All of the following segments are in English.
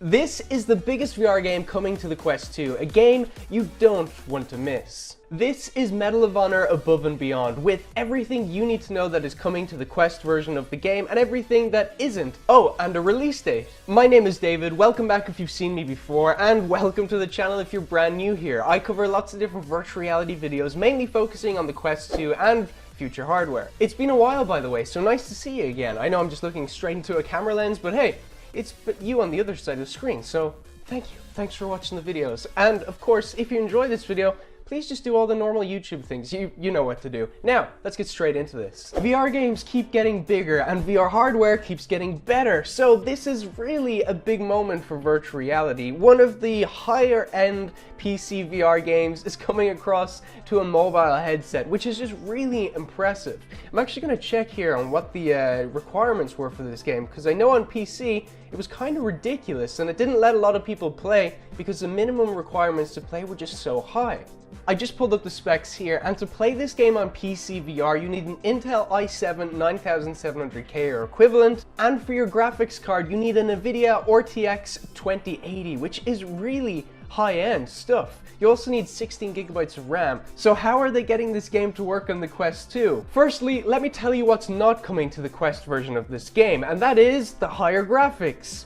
This is the biggest VR game coming to the Quest 2, a game you don't want to miss. This is Medal of Honor Above and Beyond, with everything you need to know that is coming to the Quest version of the game and everything that isn't. Oh, and a release date. My name is David, welcome back if you've seen me before, and welcome to the channel if you're brand new here. I cover lots of different virtual reality videos, mainly focusing on the Quest 2 and future hardware. It's been a while, by the way, so nice to see you again. I know I'm just looking straight into a camera lens, but hey, it's you on the other side of the screen, so thank you. Thanks for watching the videos. And of course, if you enjoy this video, please just do all the normal YouTube things. You know what to do. Now, let's get straight into this. VR games keep getting bigger and VR hardware keeps getting better. So this is really a big moment for virtual reality. One of the higher end PC VR games is coming across to a mobile headset, which is just really impressive. I'm actually going to check here on what the requirements were for this game, because I know on PC it was kind of ridiculous and it didn't let a lot of people play because the minimum requirements to play were just so high. I just pulled up the specs here, and to play this game on PC VR you need an Intel i7 9700K or equivalent, and for your graphics card you need a NVIDIA RTX 2080, which is really high-end stuff. You also need 16 gigabytes of RAM. So how are they getting this game to work on the Quest 2? Firstly, let me tell you what's not coming to the Quest version of this game, and that is the higher graphics.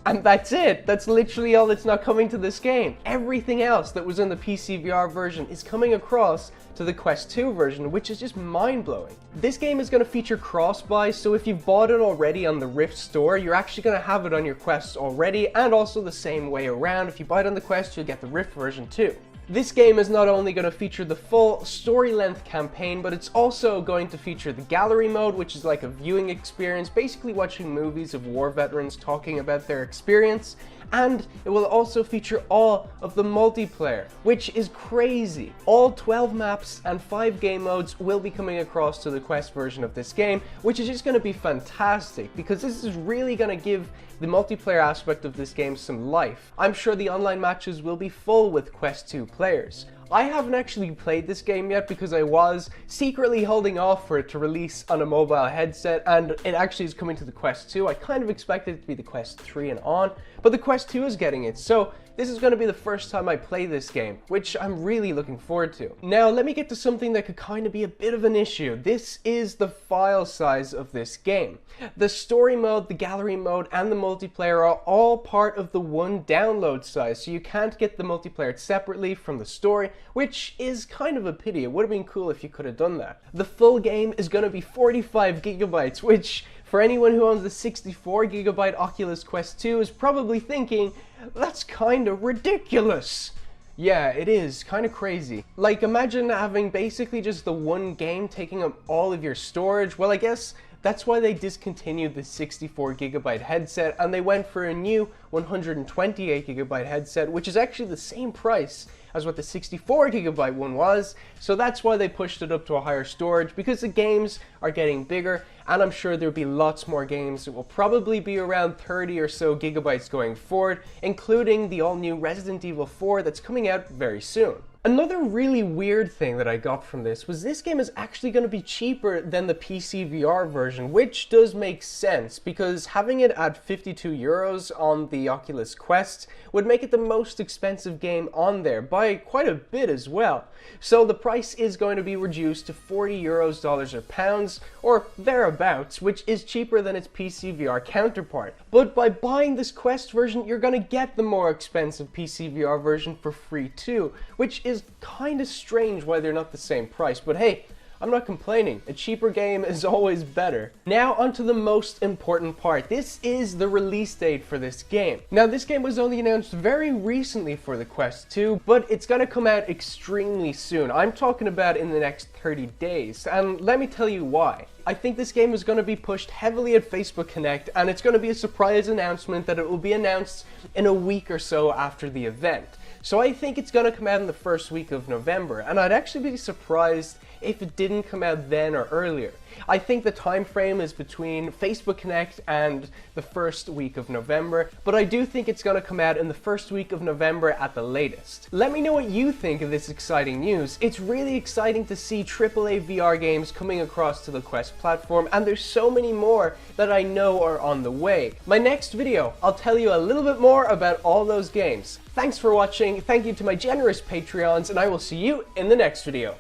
And that's it. That's literally all that's not coming to this game. Everything else that was in the PC VR version is coming across to the Quest 2 version, which is just mind-blowing. This game is going to feature cross-buy, so if you've bought it already on the Rift store, you're actually going to have it on your Quest already, and also the same way around. If you buy it on the Quest, you'll get the Rift version too. This game is not only going to feature the full story-length campaign, but it's also going to feature the gallery mode, which is like a viewing experience, basically watching movies of war veterans talking about their experience. And it will also feature all of the multiplayer, which is crazy. All 12 maps and 5 game modes will be coming across to the Quest version of this game, which is just going to be fantastic because this is really going to give the multiplayer aspect of this game some life. I'm sure the online matches will be full with Quest 2 players. I haven't actually played this game yet because I was secretly holding off for it to release on a mobile headset, and it actually is coming to the Quest 2. I kind of expected it to be the Quest 3 and on, but the Quest 2 is getting it, so this is going to be the first time I play this game, which I'm really looking forward to. Now, let me get to something that could kind of be a bit of an issue. This is the file size of this game. The story mode, the gallery mode, and the multiplayer are all part of the one download size, so you can't get the multiplayer separately from the story, which is kind of a pity. It would have been cool if you could have done that. The full game is going to be 45 gigabytes, which for anyone who owns the 64 gigabyte Oculus Quest 2 is probably thinking, that's kind of ridiculous. Yeah, it is kind of crazy. Like, imagine having basically just the one game taking up all of your storage. Well, I guess that's why they discontinued the 64 gigabyte headset and they went for a new 128 gigabyte headset, which is actually the same price as what the 64 gigabyte one was. So that's why they pushed it up to a higher storage, because the games are getting bigger, and I'm sure there'll be lots more games. It will probably be around 30 or so gigabytes going forward, including the all-new Resident Evil 4 that's coming out very soon. Another really weird thing that I got from this was this game is actually going to be cheaper than the PC VR version, which does make sense because having it at 52 euros on the Oculus Quest would make it the most expensive game on there by quite a bit as well. So the price is going to be reduced to 40 euros, dollars, or pounds, or thereabouts, which is cheaper than its PC VR counterpart. But by buying this Quest version, you're going to get the more expensive PC VR version for free too, which is kind of strange why they're not the same price, but hey, I'm not complaining. A cheaper game is always better. Now onto the most important part. This is the release date for this game. Now this game was only announced very recently for the Quest 2, but it's gonna come out extremely soon. I'm talking about in the next 30 days, and let me tell you why. I think this game is going to be pushed heavily at Facebook Connect, and it's going to be a surprise announcement that it will be announced in a week or so after the event. So I think it's going to come out in the first week of November, and I'd actually be surprised if it didn't come out then or earlier. I think the time frame is between Facebook Connect and the first week of November, but I do think it's going to come out in the first week of November at the latest. Let me know what you think of this exciting news. It's really exciting to see AAA VR games coming across to the Quest platform, and there's so many more that I know are on the way. My next video, I'll tell you a little bit more about all those games. Thanks for watching, thank you to my generous Patreons, and I will see you in the next video.